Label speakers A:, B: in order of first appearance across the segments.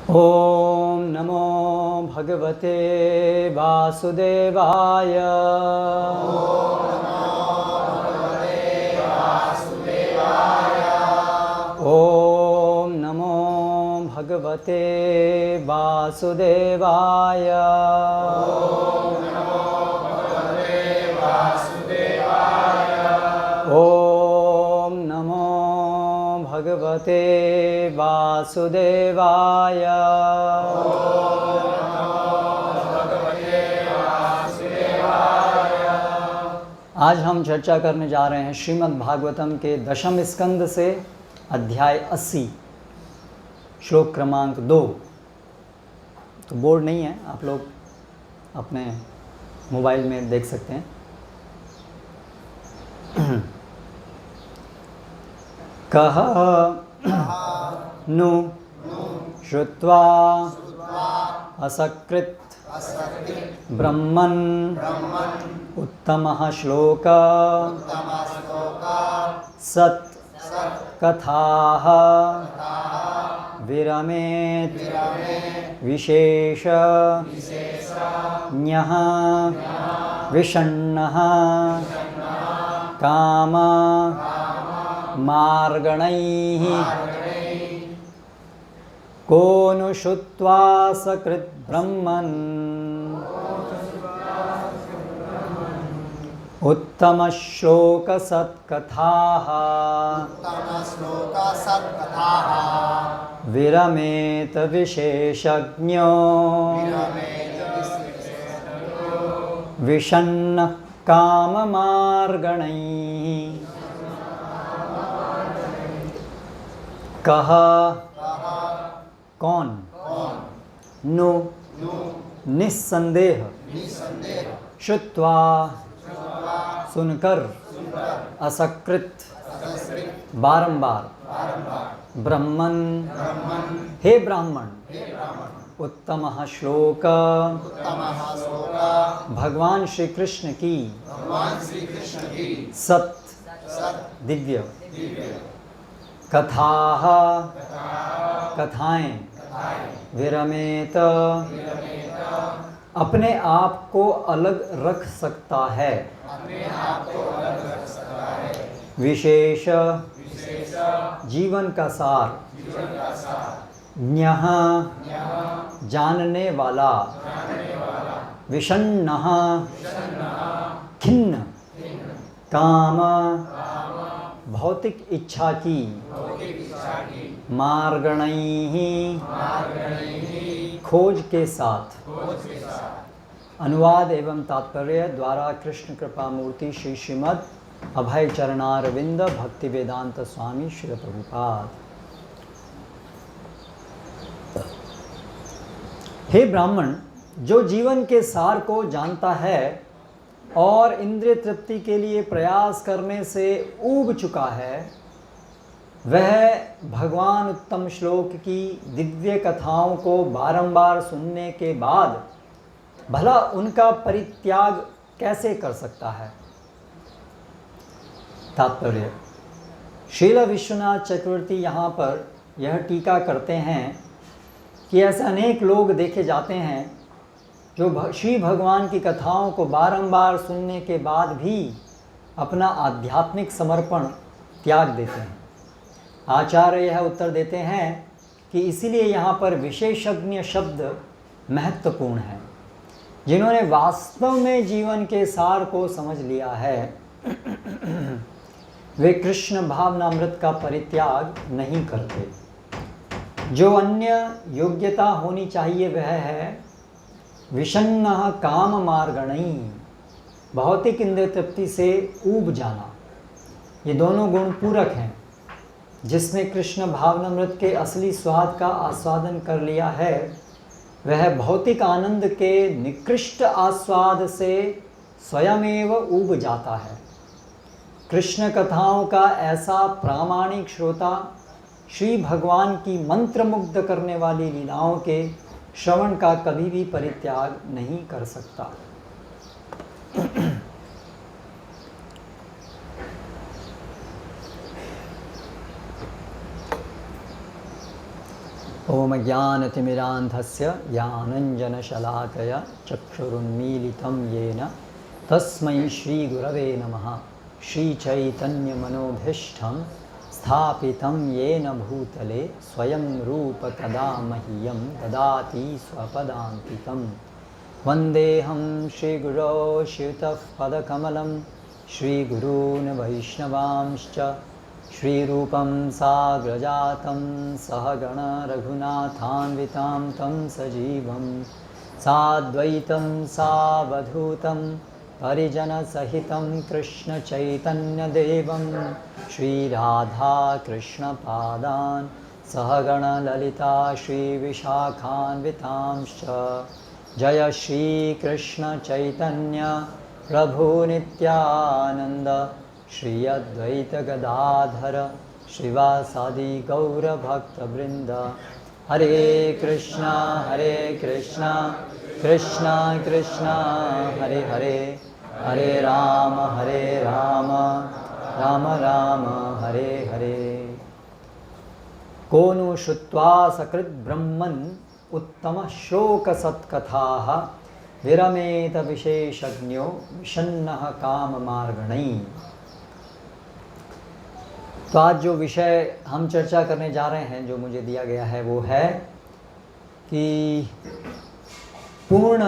A: ओम नमो भगवते वासुदेवाय। ओम नमो भगवते वासुदेवाय। ओम नमो भगवते वासुदेवाय। आज हम चर्चा करने जा रहे हैं श्रीमद् भागवतम के दशम स्कंद से अध्याय 80 श्लोक क्रमांक 2। तो बोर्ड नहीं है, आप लोग अपने मोबाइल में देख सकते हैं। कह नु श्रुत्वा असकृत ब्रह्मन् उत्तमः श्लोक सत् कथाः विरमेत् विशेष न्यः विषण्णः काम मार्गणैः को नु श्रुत्वा सकृत् ब्रह्मन् उत्तम श्लोक सत्कथाः विरमेत विशेषज्ञो विषण्ण काम मार्गणैः। कह कौन, नु निस्संदेह, श्रुत्वा सुनकर, असकृत बारंबार, ब्रह्मन हे ब्राह्मण, उत्तमः श्लोक भगवान श्री कृष्ण की सत दिव्य कथाः कथाएं विरमेत अपने आप को अलग रख सकता है, विशेष जीवन का सार, ज्ञः जानने वाला, विषण्णः खिन्न, काम भौतिक इच्छा की, मार्गणैः खोज के साथ। अनुवाद एवं तात्पर्य द्वारा कृष्ण कृपा मूर्ति श्री श्रीमद् अभय चरणारविंद भक्ति वेदांत स्वामी श्री प्रभुपाद। हे ब्राह्मण, जो जीवन के सार को जानता है और इंद्रिय तृप्ति के लिए प्रयास करने से ऊब चुका है, वह भगवान उत्तम श्लोक की दिव्य कथाओं को बारंबार सुनने के बाद भला उनका परित्याग कैसे कर सकता है। तात्पर्य, श्रील विश्वनाथ चक्रवर्ती यहाँ पर यह टीका करते हैं कि ऐसे अनेक लोग देखे जाते हैं जो श्री भगवान की कथाओं को बारंबार सुनने के बाद भी अपना आध्यात्मिक समर्पण त्याग देते हैं। आचार्य यह उत्तर देते हैं कि इसीलिए यहाँ पर विशेषज्ञ शब्द महत्वपूर्ण है। जिन्होंने वास्तव में जीवन के सार को समझ लिया है वे कृष्ण भावनामृत का परित्याग नहीं करते। जो अन्य योग्यता होनी चाहिए वह है विषण्णः काम मार्गणैः, भौतिक इंद्रिय तृप्ति से ऊब जाना। ये दोनों गुण पूरक हैं। जिसने कृष्ण भावनामृत के असली स्वाद का आस्वादन कर लिया है वह भौतिक आनंद के निकृष्ट आस्वाद से स्वयमेव ऊब जाता है। कृष्ण कथाओं का ऐसा प्रामाणिक श्रोता श्री भगवान की मंत्रमुग्ध करने वाली लीलाओं के श्रवण का कभी भी परित्याग नहीं कर सकता। ओम ज्ञानतिमिरान्धस्य ज्ञानञ्जनशलाकया चक्षुरुन्मीलितं येन तस्मै श्रीगुरवे नमः। श्रीचैतन्यमनोभीष्टं स्थापितं येन भूतले स्वयं रूप कदा मह्यं ददाति स्वपदान्तिकं। वन्देऽहं श्रीगुरो शिवतः पदकमलं श्रीगुरून् वैष्णवांश्च श्रीरूपं साग्रजातं सहगण रघुनाथान्वितां तं सजीवं साद्वैतं सावधूतं परिजनसहितं कृष्णचैतन्यदेवं श्रीराधाकृष्णपादान् सहगण ललिता श्रीविशाखान्वितांश्च। जय श्रीकृष्ण चैतन्य प्रभु नित्यानंद श्री अद्वैत गदाधर श्रीवासादि गौरभक्तवृंद। हरे कृष्णा कृष्णा कृष्णा हरे हरे, हरे राम राम राम हरे हरे। को नु श्रुत्वा सकृत् ब्रह्मन् उत्तम श्लोक सत्कथाः विरमेत विशेषज्ञो विषन्नः काम मार्गणैः। तो आज जो विषय हम चर्चा करने जा रहे हैं, जो मुझे दिया गया है, वो है कि पूर्ण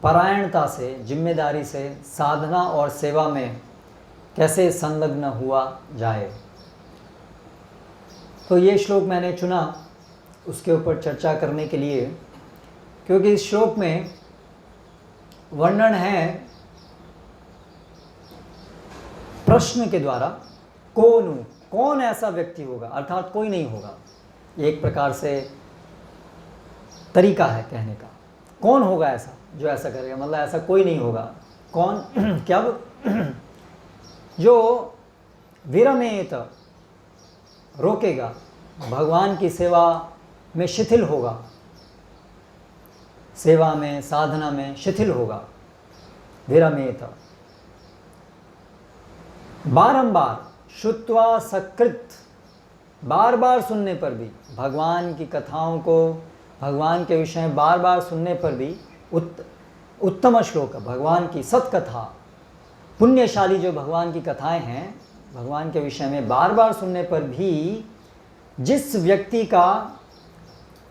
A: परायणता से, जिम्मेदारी से साधना और सेवा में कैसे संलग्न हुआ जाए। तो ये श्लोक मैंने चुना उसके ऊपर चर्चा करने के लिए, क्योंकि इस श्लोक में वर्णन है प्रश्न के द्वारा, कौन ऐसा व्यक्ति होगा, अर्थात कोई नहीं होगा। एक प्रकार से तरीका है कहने का, कौन होगा ऐसा जो ऐसा करेगा, मतलब ऐसा कोई नहीं होगा। कौन क्या जो विरमेत रोकेगा, भगवान की सेवा में शिथिल होगा, सेवा में साधना में शिथिल होगा। विरमेत, बारंबार, श्रुत्वा सकृत, बार बार सुनने पर भी, भगवान की कथाओं को, भगवान के विषय में बार बार सुनने पर भी, उत्तम श्लोक, भगवान की सत्कथा, पुण्यशाली जो भगवान की कथाएं हैं, भगवान के विषय में बार बार सुनने पर भी जिस व्यक्ति का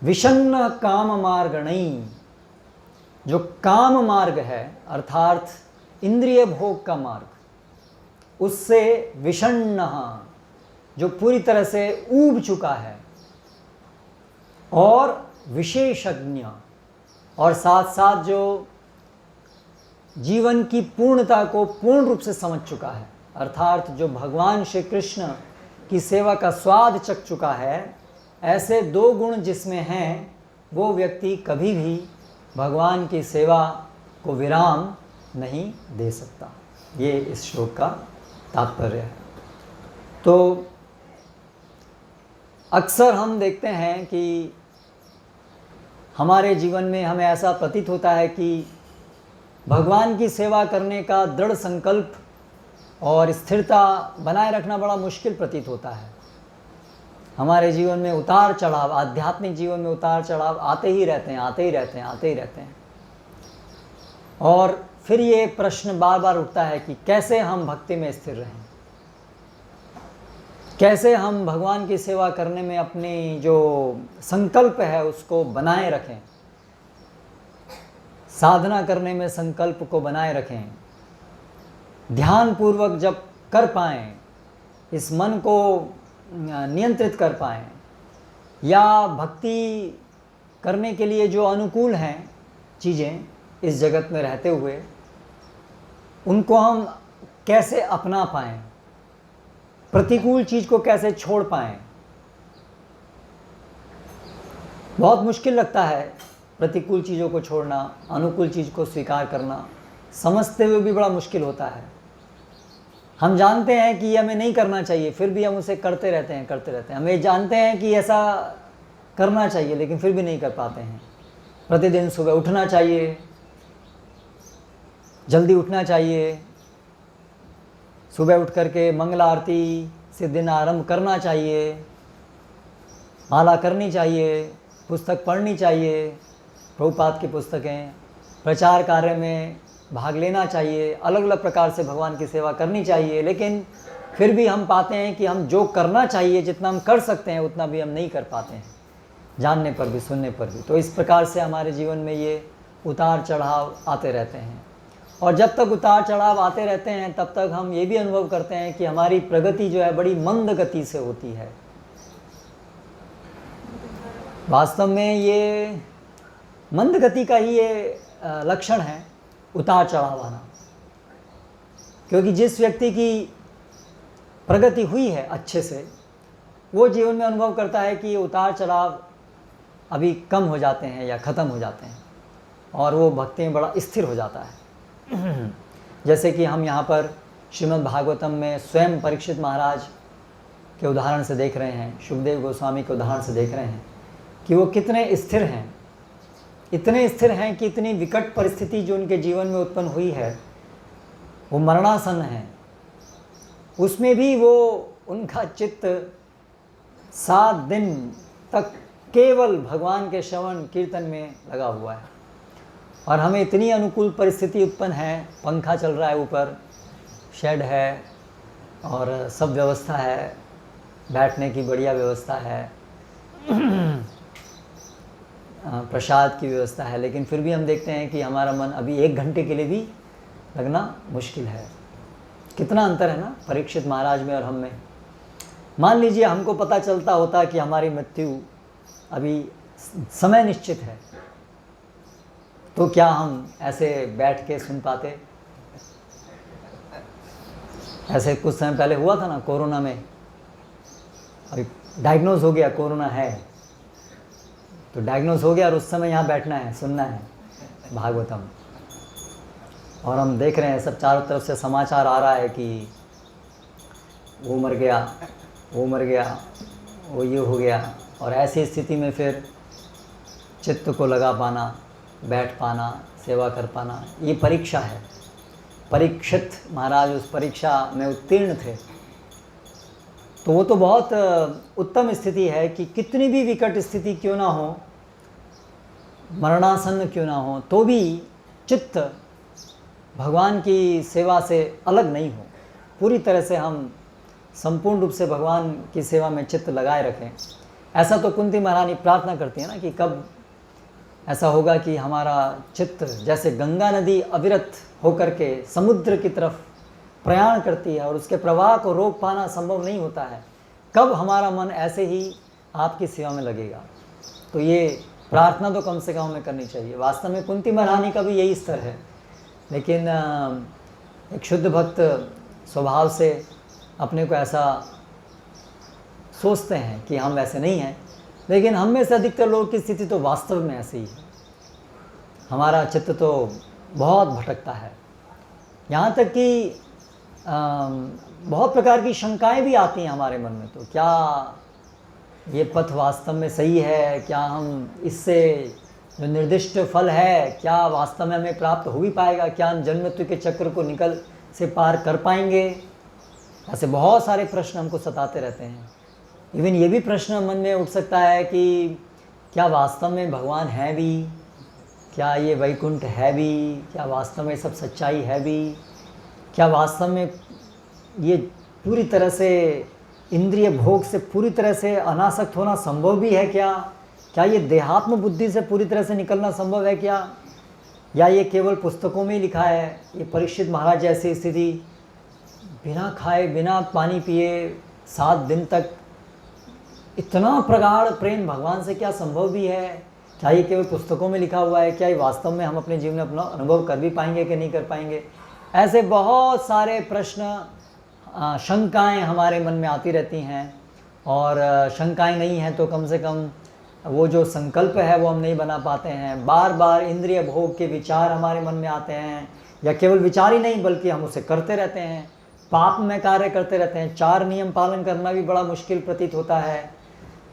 A: विषन्न काम मार्ग नहीं, जो काम मार्ग है अर्थात इंद्रिय भोग का मार्ग, उससे विषन्न, जो पूरी तरह से ऊब चुका है, और विशेषज्ञ, और साथ साथ जो जीवन की पूर्णता को पूर्ण रूप से समझ चुका है, अर्थात जो भगवान श्री कृष्ण की सेवा का स्वाद चख चुका है, ऐसे दो गुण जिसमें हैं, वो व्यक्ति कभी भी भगवान की सेवा को विराम नहीं दे सकता। ये इस श्लोक का तात्पर्य है। तो अक्सर हम देखते हैं कि हमारे जीवन में हमें ऐसा प्रतीत होता है कि भगवान की सेवा करने का दृढ़ संकल्प और स्थिरता बनाए रखना बड़ा मुश्किल प्रतीत होता है। हमारे जीवन में उतार चढ़ाव, आध्यात्मिक जीवन में उतार चढ़ाव आते ही रहते हैं। और फिर ये प्रश्न बार बार उठता है कि कैसे हम भक्ति में स्थिर रहें, कैसे हम भगवान की सेवा करने में अपनी जो संकल्प है उसको बनाए रखें, साधना करने में संकल्प को बनाए रखें, ध्यान पूर्वक जब कर पाएं, इस मन को नियंत्रित कर पाएं, या भक्ति करने के लिए जो अनुकूल हैं चीज़ें इस जगत में रहते हुए, उनको हम कैसे अपना पाएं, प्रतिकूल चीज़ को कैसे छोड़ पाएं। बहुत मुश्किल लगता है प्रतिकूल चीज़ों को छोड़ना, अनुकूल चीज़ को स्वीकार करना, समझते हुए भी बड़ा मुश्किल होता है। हम जानते हैं कि हमें नहीं करना चाहिए, फिर भी हम उसे करते रहते हैं। हम ये जानते हैं कि ऐसा करना चाहिए, लेकिन फिर भी नहीं कर पाते हैं। प्रतिदिन सुबह उठना चाहिए, जल्दी उठना चाहिए, सुबह उठ करके मंगल आरती से दिन आरंभ करना चाहिए, माला करनी चाहिए, पुस्तक पढ़नी चाहिए, प्रभुपाद की पुस्तकें, प्रचार कार्य में भाग लेना चाहिए, अलग अलग प्रकार से भगवान की सेवा करनी चाहिए। लेकिन फिर भी हम पाते हैं कि हम जो करना चाहिए, जितना हम कर सकते हैं उतना भी हम नहीं कर पाते हैं, जानने पर भी, सुनने पर भी। तो इस प्रकार से हमारे जीवन में ये उतार चढ़ाव आते रहते हैं। और जब तक उतार चढ़ाव आते रहते हैं तब तक हम ये भी अनुभव करते हैं कि हमारी प्रगति जो है बड़ी मंद गति से होती है। वास्तव में ये मंद गति का ही ये लक्षण है, उतार चढ़ाव आना। क्योंकि जिस व्यक्ति की प्रगति हुई है अच्छे से, वो जीवन में अनुभव करता है कि ये उतार चढ़ाव अभी कम हो जाते हैं या ख़त्म हो जाते हैं, और वो भक्ति में बड़ा स्थिर हो जाता है। जैसे कि हम यहाँ पर श्रीमद् भागवतम में स्वयं परीक्षित महाराज के उदाहरण से देख रहे हैं, शुभदेव गोस्वामी के उदाहरण से देख रहे हैं कि वो कितने स्थिर हैं, इतने स्थिर हैं कि इतनी विकट परिस्थिति जो उनके जीवन में उत्पन्न हुई है, वो मरणासन है, उसमें भी वो उनका चित्त 7 दिन तक केवल भगवान के श्रवण कीर्तन में लगा हुआ है। और हमें इतनी अनुकूल परिस्थिति उत्पन्न है, पंखा चल रहा है, ऊपर शेड है और सब व्यवस्था है, बैठने की बढ़िया व्यवस्था है, प्रसाद की व्यवस्था है, लेकिन फिर भी हम देखते हैं कि हमारा मन अभी 1 घंटे के लिए भी लगना मुश्किल है। कितना अंतर है ना परीक्षित महाराज में और हम में। मान लीजिए हमको पता चलता होता कि हमारी मृत्यु अभी समय निश्चित है, तो क्या हम ऐसे बैठ के सुन पाते? ऐसे कुछ समय पहले हुआ था ना कोरोना में, अभी डायग्नोज हो गया कोरोना है, तो डायग्नोज हो गया और उस समय यहाँ बैठना है, सुनना है भागवतम। और हम देख रहे हैं सब चारों तरफ से समाचार आ रहा है कि वो मर गया, वो मर गया, वो ये हो गया। और ऐसी स्थिति में फिर चित्त को लगा पाना, बैठ पाना, सेवा कर पाना, ये परीक्षा है। परीक्षित महाराज उस परीक्षा में उत्तीर्ण थे। तो वो तो बहुत उत्तम स्थिति है कि कितनी भी विकट स्थिति क्यों ना हो, मरणासन्न क्यों ना हो, तो भी चित्त भगवान की सेवा से अलग नहीं हो। पूरी तरह से हम संपूर्ण रूप से भगवान की सेवा में चित्त लगाए रखें। ऐसा तो कुंती महारानी प्रार्थना करती है ना कि कब ऐसा होगा कि हमारा चित्त जैसे गंगा नदी अविरत होकर के समुद्र की तरफ प्रयाण करती है और उसके प्रवाह को रोक पाना संभव नहीं होता है, कब हमारा मन ऐसे ही आपकी सेवा में लगेगा। तो ये प्रार्थना तो कम से कम हमें करनी चाहिए। वास्तव में कुंती महारानी का भी यही स्तर है, लेकिन एक शुद्ध भक्त स्वभाव से अपने को ऐसा सोचते हैं कि हम वैसे नहीं हैं, लेकिन हम में से अधिकतर लोगों की स्थिति तो वास्तव में ऐसी ही है। हमारा चित्त तो बहुत भटकता है, यहाँ तक कि बहुत प्रकार की शंकाएं भी आती हैं हमारे मन में। तो क्या ये पथ वास्तव में सही है? क्या हम इससे जो निर्दिष्ट फल है क्या वास्तव में हमें प्राप्त हो भी पाएगा? क्या हम जन्म मृत्यु के चक्र को निकल से पार कर पाएंगे? ऐसे बहुत सारे प्रश्न हमको सताते रहते हैं। इवन ये भी प्रश्न मन में उठ सकता है कि क्या वास्तव में भगवान है भी? क्या ये वैकुंठ है भी? क्या वास्तव में सब सच्चाई है भी? क्या वास्तव में ये पूरी तरह से इंद्रिय भोग से पूरी तरह से अनासक्त होना संभव भी है क्या? क्या ये देहात्म बुद्धि से पूरी तरह से निकलना संभव है क्या? या ये केवल पुस्तकों में ही लिखा है? ये परीक्षित महाराज जैसी स्थिति, बिना खाए बिना पानी पिए 7 दिन तक इतना प्रगाढ़ प्रेम भगवान से क्या संभव भी है? क्या ये केवल पुस्तकों में लिखा हुआ है? क्या ये वास्तव में हम अपने जीवन में अपना अनुभव कर भी पाएंगे कि नहीं कर पाएंगे? ऐसे बहुत सारे प्रश्न, शंकाएं हमारे मन में आती रहती हैं। और शंकाएं नहीं हैं तो कम से कम वो जो संकल्प है वो हम नहीं बना पाते हैं। बार बार इंद्रिय भोग के विचार हमारे मन में आते हैं, या केवल विचार ही नहीं बल्कि हम उसे करते रहते हैं, पाप में कार्य करते रहते हैं। 4 नियम पालन करना भी बड़ा मुश्किल प्रतीत होता है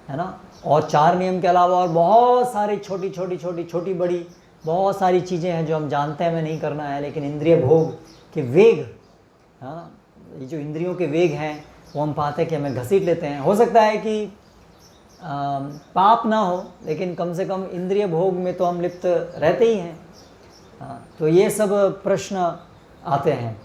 A: ना। और 4 नियम के अलावा और बहुत सारी छोटी बड़ी बहुत सारी चीज़ें हैं जो हम जानते हैं हमें नहीं करना है, लेकिन इंद्रिय भोग के वेग, है ना, ये जो इंद्रियों के वेग हैं वो हम पाते हैं कि हमें घसीट लेते हैं। हो सकता है कि पाप ना हो, लेकिन कम से कम इंद्रिय भोग में तो हम लिप्त रहते ही हैं। तो ये सब प्रश्न आते हैं।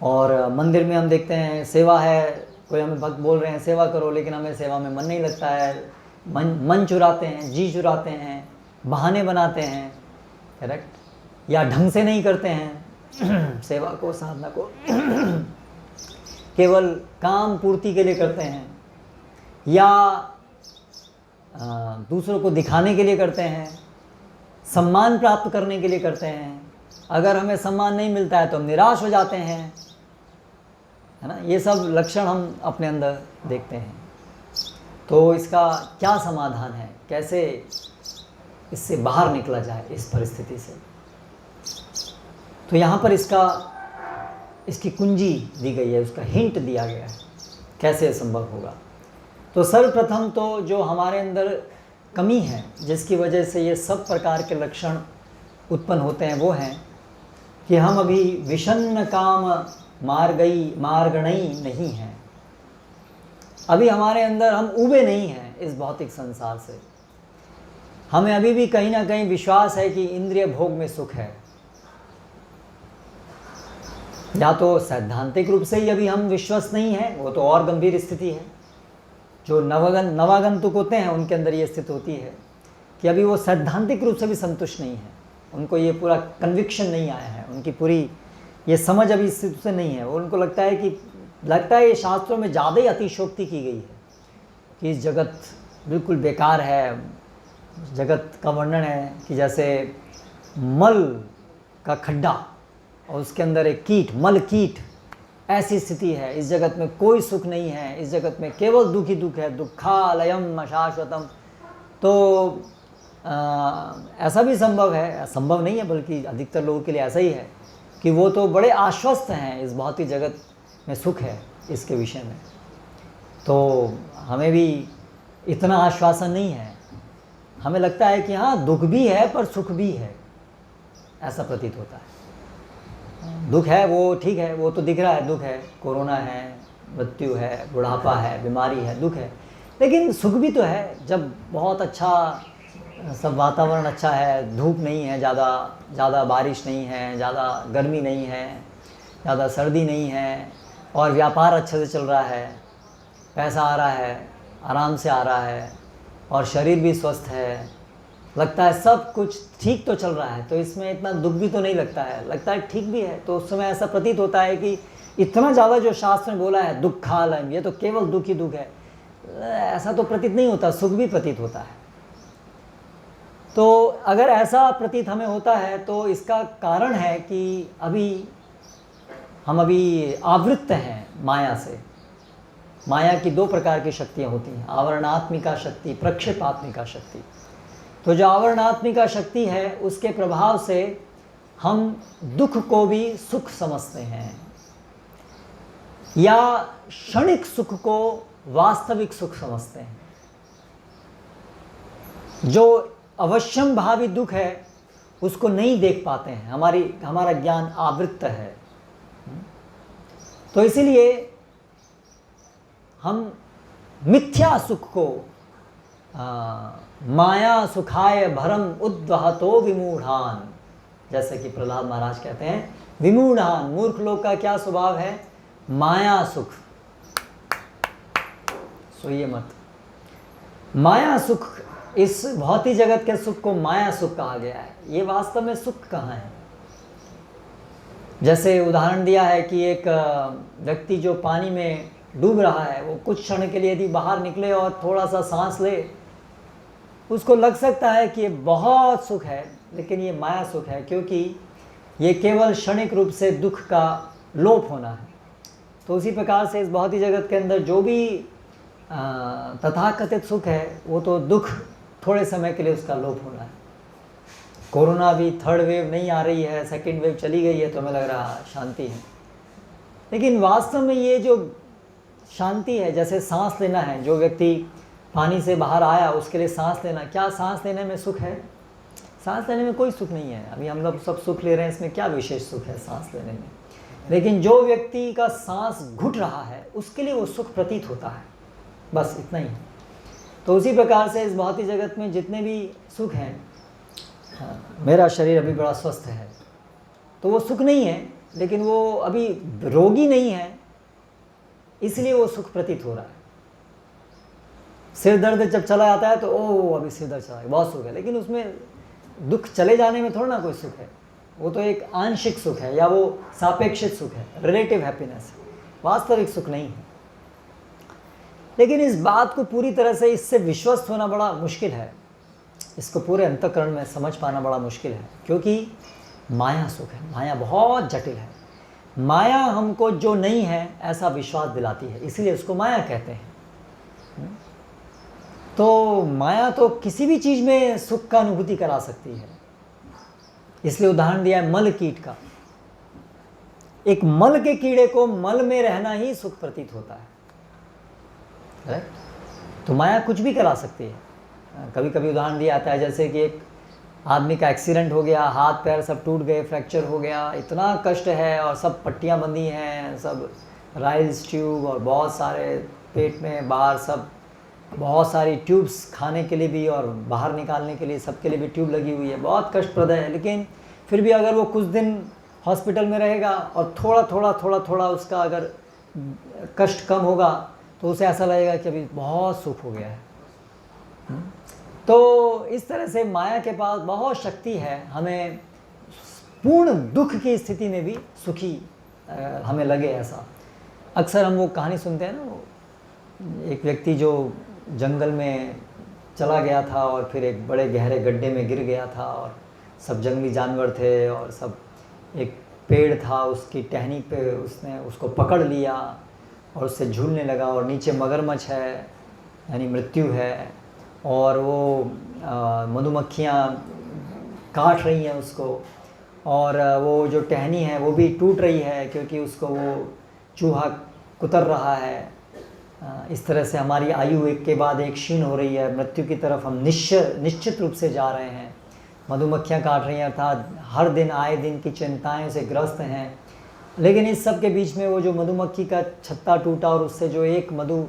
A: और मंदिर में हम देखते हैं सेवा है, कोई हमें भक्त बोल रहे हैं सेवा करो, लेकिन हमें सेवा में मन नहीं लगता है, मन चुराते हैं, जी चुराते हैं, बहाने बनाते हैं, करेक्ट, या ढंग से नहीं करते हैं सेवा को, साधना को केवल काम पूर्ति के लिए करते हैं, या दूसरों को दिखाने के लिए करते हैं, सम्मान प्राप्त करने के लिए करते हैं। अगर हमें सम्मान नहीं मिलता है तो हम निराश हो जाते हैं, है ना। ये सब लक्षण हम अपने अंदर देखते हैं। तो इसका क्या समाधान है, कैसे इससे बाहर निकला जाए इस परिस्थिति से? तो यहाँ पर इसकी कुंजी दी गई है, उसका हिंट दिया गया है कैसे संभव होगा। तो सर्वप्रथम तो जो हमारे अंदर कमी है, जिसकी वजह से ये सब प्रकार के लक्षण उत्पन्न होते हैं, वो हैं कि हम अभी विषन्न काम मार्गणई नहीं हैं। अभी हमारे अंदर हम उबे नहीं हैं इस भौतिक संसार से। हमें अभी भी कहीं ना कहीं विश्वास है कि इंद्रिय भोग में सुख है, या तो सैद्धांतिक रूप से ही अभी हम विश्वस्त नहीं हैं, वो तो और गंभीर स्थिति है। जो नवागंतुक होते हैं उनके अंदर ये स्थिति होती है कि अभी वो सैद्धांतिक रूप से भी संतुष्ट नहीं है, उनको ये पूरा कन्विक्शन नहीं आया है, उनकी पूरी ये समझ अभी इस स्थिति से नहीं है। वो उनको लगता है ये शास्त्रों में ज़्यादा ही अतिशयोक्ति की गई है कि इस जगत बिल्कुल बेकार है। जगत का वर्णन है कि जैसे मल का खड्डा और उसके अंदर एक कीट, मल कीट, ऐसी स्थिति है। इस जगत में कोई सुख नहीं है, इस जगत में केवल दुख ही दुख है, दुखालयम अशाश्वतम। तो ऐसा भी संभव है, संभव नहीं है बल्कि अधिकतर लोगों के लिए ऐसा ही है कि वो तो बड़े आश्वस्त हैं इस भौतिक जगत में सुख है इसके विषय में। तो हमें भी इतना आश्वासन नहीं है, हमें लगता है कि हाँ दुख भी है पर सुख भी है, ऐसा प्रतीत होता है। दुख है वो ठीक है, वो तो दिख रहा है, दुख है, कोरोना है, मृत्यु है, बुढ़ापा है, बीमारी है, दुख है, लेकिन सुख भी तो है। जब बहुत अच्छा सब वातावरण अच्छा है, धूप नहीं है, ज़्यादा बारिश नहीं है, ज़्यादा गर्मी नहीं है, ज़्यादा सर्दी नहीं है, और व्यापार अच्छे से चल रहा है, पैसा आ रहा है, आराम से आ रहा है, और शरीर भी स्वस्थ है, लगता है सब कुछ ठीक तो चल रहा है, तो इसमें इतना दुख भी तो नहीं लगता है, लगता है ठीक भी है। तो उस समय ऐसा प्रतीत होता है कि इतना ज़्यादा जो शास्त्र में बोला है दुखालयम, ये तो केवल दुख ही दुख है, ऐसा तो प्रतीत नहीं होता, सुख भी प्रतीत होता है। तो अगर ऐसा प्रतीत हमें होता है तो इसका कारण है कि हम अभी आवृत्त हैं माया से। माया की दो प्रकार की शक्तियाँ होती हैं, आवरणात्मिका शक्ति, प्रक्षेपात्मिका शक्ति। तो जो आवरणात्मिका शक्ति है उसके प्रभाव से हम दुख को भी सुख समझते हैं, या क्षणिक सुख को वास्तविक सुख समझते हैं। जो अवश्यम भावी दुख है उसको नहीं देख पाते हैं, हमारा ज्ञान आवृत्त है। तो इसीलिए हम मिथ्या सुख को माया सुखाय भरम उद्वहतो विमूढ़ान, जैसे कि प्रहलाद महाराज कहते हैं विमूढ़ान, मूर्ख लोग का क्या स्वभाव है, माया सुख। सोइए मत, माया सुख, इस भौतिक जगत के सुख को माया सुख कहा गया है। ये वास्तव में सुख कहाँ है? जैसे उदाहरण दिया है कि एक व्यक्ति जो पानी में डूब रहा है, वो कुछ क्षण के लिए यदि बाहर निकले और थोड़ा सा सांस ले, उसको लग सकता है कि ये बहुत सुख है, लेकिन ये माया सुख है, क्योंकि ये केवल क्षणिक रूप से दुख का लोप होना है। तो उसी प्रकार से इस भौतिक जगत के अंदर जो भी तथाकथित सुख है, वो तो दुख थोड़े समय के लिए उसका लोप होना है। कोरोना भी थर्ड वेव नहीं आ रही है, सेकेंड वेव चली गई है, तो हमें लग रहा शांति है, लेकिन वास्तव में ये जो शांति है, जैसे सांस लेना है, जो व्यक्ति पानी से बाहर आया उसके लिए सांस लेना, क्या सांस लेने में सुख है? सांस लेने में कोई सुख नहीं है। अभी हम लोग सब सुख ले रहे हैं, इसमें क्या विशेष सुख है सांस लेने में? लेकिन जो व्यक्ति का सांस घुट रहा है उसके लिए वो सुख प्रतीत होता है, बस इतना ही। तो उसी प्रकार से इस भौतिक जगत में जितने भी सुख हैं, मेरा शरीर अभी बड़ा स्वस्थ है, तो वो सुख नहीं है, लेकिन वो अभी रोगी नहीं है, इसलिए वो सुख प्रतीत हो रहा है। सिर दर्द जब चला जाता है तो ओह अभी सिर दर्द चला है, बहुत सुख है, लेकिन उसमें दुख चले जाने में थोड़ा ना कोई सुख है, वो तो एक आंशिक सुख है या वो सापेक्षिक सुख है, रिलेटिव हैप्पीनेस है, वास्तविक सुख नहीं है। लेकिन इस बात को पूरी तरह से इससे विश्वस्त होना बड़ा मुश्किल है, इसको पूरे अंतःकरण में समझ पाना बड़ा मुश्किल है, क्योंकि माया सुख है, माया बहुत जटिल है। माया हमको जो नहीं है ऐसा विश्वास दिलाती है, इसीलिए उसको माया कहते हैं। तो माया तो किसी भी चीज़ में सुख का अनुभूति करा सकती है, इसलिए उदाहरण दिया है मल कीट का। एक मल के कीड़े को मल में रहना ही सुख प्रतीत होता है, राइट? तो माया कुछ भी करा सकती है। कभी कभी उदाहरण दिया जाता है, जैसे कि एक आदमी का एक्सीडेंट हो गया, हाथ पैर सब टूट गए, फ्रैक्चर हो गया, इतना कष्ट है और सब पट्टियाँ बंधी हैं, सब राइल्स ट्यूब और बहुत सारे पेट में बाहर सब बहुत सारी ट्यूब्स, खाने के लिए भी और बाहर निकालने के लिए सबके लिए भी ट्यूब लगी हुई है, बहुत कष्टप्रद है। लेकिन फिर भी अगर वो कुछ दिन हॉस्पिटल में रहेगा और थोड़ा थोड़ा उसका अगर कष्ट कम होगा तो उसे ऐसा लगेगा कि अभी बहुत सुख हो गया है। तो इस तरह से माया के पास बहुत शक्ति है, हमें पूर्ण दुख की स्थिति में भी सुखी हमें लगे ऐसा। अक्सर हम वो कहानी सुनते हैं ना, वो एक व्यक्ति जो जंगल में चला गया था और फिर एक बड़े गहरे गड्ढे में गिर गया था और सब जंगली जानवर थे और सब, एक पेड़ था उसकी टहनी पे उसने उसको पकड़ लिया और उससे झूलने लगा और नीचे मगरमच्छ है यानी मृत्यु है और वो मधुमक्खियाँ काट रही हैं उसको और वो जो टहनी है वो भी टूट रही है क्योंकि उसको वो चूहा कुतर रहा है। इस तरह से हमारी आयु एक के बाद एक क्षीण हो रही है, मृत्यु की तरफ हम निश्चित रूप से जा रहे हैं। मधुमक्खियाँ काट रही हैं, अर्थात हर दिन आए दिन की चिंताएं से ग्रस्त हैं। लेकिन इस सब के बीच में वो जो मधुमक्खी का छत्ता टूटा और उससे जो एक मधु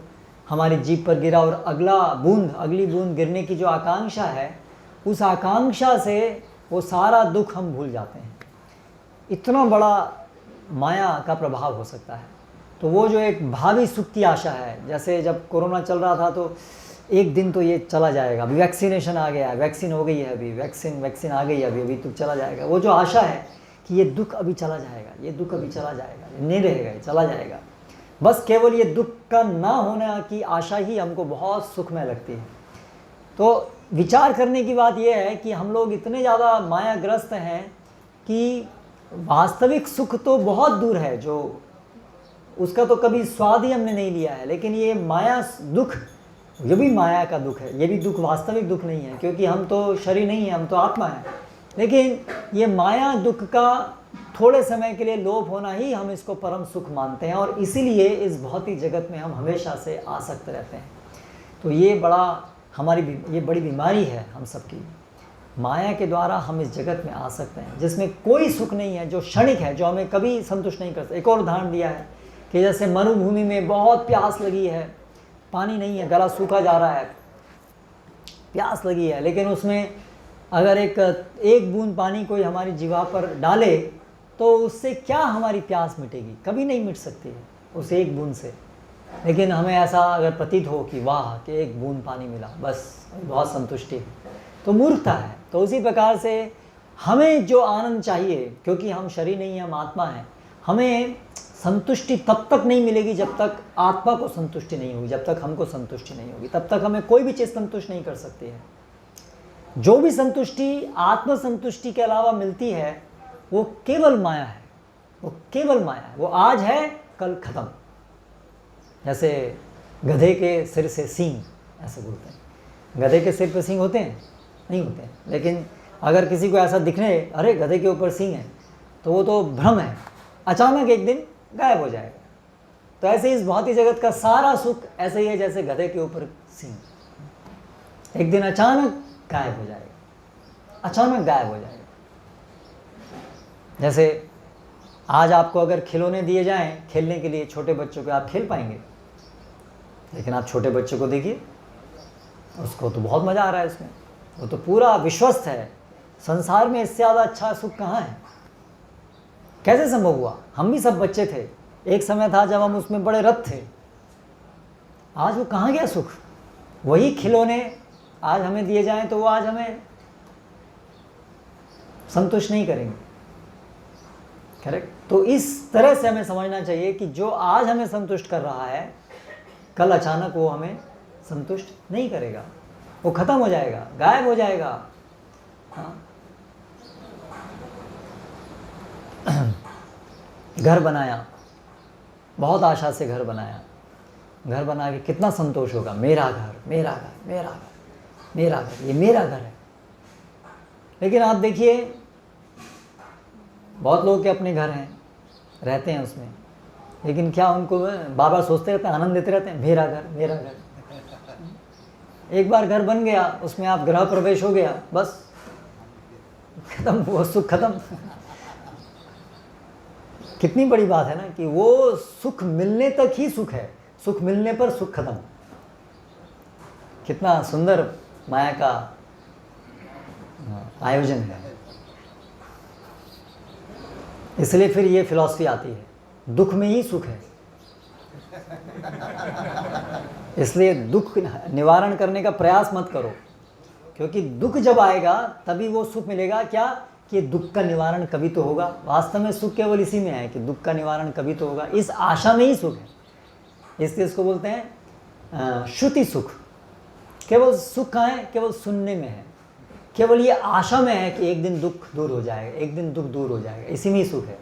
A: हमारी जीभ पर गिरा और अगली बूंद गिरने की जो आकांक्षा है, उस आकांक्षा से वो सारा दुख हम भूल जाते हैं। इतना बड़ा माया का प्रभाव हो सकता है। तो वो जो एक भावी सुख की आशा है, जैसे जब कोरोना चल रहा था तो एक दिन तो ये चला जाएगा, अभी वैक्सीनेशन आ गया है, वैक्सीन हो गई है, अभी वैक्सीन आ गई है, अभी तो चला जाएगा। वो जो आशा है कि ये दुख अभी चला जाएगा, ये दुख अभी चला जाएगा, ये नहीं रहेगा, ये चला जाएगा, बस केवल ये दुख का ना होना की आशा ही हमको बहुत सुखमय लगती है। तो विचार करने की बात यह है कि हम लोग इतने ज़्यादा मायाग्रस्त हैं कि वास्तविक सुख तो बहुत दूर है, जो उसका तो कभी स्वाद ही हमने नहीं लिया है। लेकिन ये माया दुख, ये भी माया का दुख है, ये भी दुख वास्तविक दुख नहीं है, क्योंकि हम तो शरीर नहीं है, हम तो आत्मा है। लेकिन ये माया दुख का थोड़े समय के लिए लोभ होना ही हम इसको परम सुख मानते हैं और इसीलिए इस भौतिक जगत में हम हमेशा से आसक्त रहते हैं। तो ये ये बड़ी बीमारी है हम सबकी। माया के द्वारा हम इस जगत में आ सकते हैं जिसमें कोई सुख नहीं है, जो क्षणिक है, जो हमें कभी संतुष्ट नहीं कर सकता। एक और उदाहरण दिया है कि जैसे मरुभूमि में बहुत प्यास लगी है, पानी नहीं है, गला सूखा जा रहा है, प्यास लगी है, लेकिन उसमें अगर एक बूंद पानी कोई हमारी जीवा पर डाले तो उससे क्या हमारी प्यास मिटेगी? कभी नहीं मिट सकती है उस एक बूंद से। लेकिन हमें ऐसा अगर प्रतीत हो कि वाह कि एक बूंद पानी मिला, बस बहुत संतुष्टि है, तो मूर्खता है। तो उसी प्रकार से हमें जो आनंद चाहिए, क्योंकि हम शरीर नहीं हैं, हम आत्मा हैं, हमें संतुष्टि तब तक नहीं मिलेगी जब तक आत्मा को संतुष्टि नहीं होगी, जब तक हमको संतुष्टि नहीं होगी, तब तक हमें कोई भी चीज़ संतुष्ट नहीं कर सकती है। जो भी संतुष्टि आत्म संतुष्टि के अलावा मिलती है वो केवल माया है, वो केवल माया है, वो आज है कल खत्म। जैसे गधे के सिर से सींग, ऐसे बोलते हैं। गधे के सिर पे सींग होते हैं? नहीं होते हैं। लेकिन अगर किसी को ऐसा दिखने अरे गधे के ऊपर सींग है, तो वो तो भ्रम है, अचानक एक दिन गायब हो जाएगा। तो ऐसे इस भौतिक जगत का सारा सुख ऐसे ही है जैसे गधे के ऊपर सींग, एक दिन अचानक गायब हो जाएगा, अचानक गायब हो जाएगा। जैसे आज आपको अगर खिलौने दिए जाएं खेलने के लिए छोटे बच्चों के, आप खेल पाएंगे? लेकिन आप छोटे बच्चों को देखिए, उसको तो बहुत मज़ा आ रहा है इसमें, वो तो पूरा विश्वस्त है। संसार में इससे ज़्यादा अच्छा सुख कहाँ है? कैसे संभव हुआ? हम भी सब बच्चे थे, एक समय था जब हम उसमें बड़े रत थे। आज वो कहाँ गया सुख? वही खिलौने आज हमें दिए जाएं तो वो आज हमें संतुष्ट नहीं करेंगे। करेक्ट? तो इस तरह से हमें समझना चाहिए कि जो आज हमें संतुष्ट कर रहा है, कल अचानक वो हमें संतुष्ट नहीं करेगा, वो खत्म हो जाएगा, गायब हो जाएगा। हाँ? घर बनाया, बहुत आशा से घर बनाया, घर बना के कितना संतोष होगा, मेरा घर, मेरा घर, मेरा घर, मेरा घर, ये मेरा घर है। लेकिन आप देखिए, बहुत लोग के अपने घर हैं, रहते हैं उसमें, लेकिन क्या उनको बार बार सोचते रहते हैं, आनंद देते रहते हैं, मेरा घर, मेरा घर। एक बार घर बन गया, उसमें आप गृह प्रवेश हो गया, बस खत्म, वो सुख खत्म। कितनी बड़ी बात है ना कि वो सुख मिलने तक ही सुख है, सुख मिलने पर सुख खत्म। कितना सुंदर माया का आयोजन है। इसलिए फिर ये फिलॉसफी आती है, दुख में ही सुख है। इसलिए दुख निवारण करने का प्रयास मत करो, क्योंकि दुख जब आएगा तभी वो सुख मिलेगा। क्या कि दुख का निवारण कभी तो होगा। वास्तव में सुख केवल इसी में है कि दुख का निवारण कभी तो होगा, इस आशा में ही सुख है। इसलिए इसको बोलते हैं श्रुति सुख। केवल सुख कहाँ है? केवल सुनने में है, केवल ये आशा में है कि एक दिन दुख दूर हो जाएगा, एक दिन दुख दूर हो जाएगा, इसी में ही सुख है।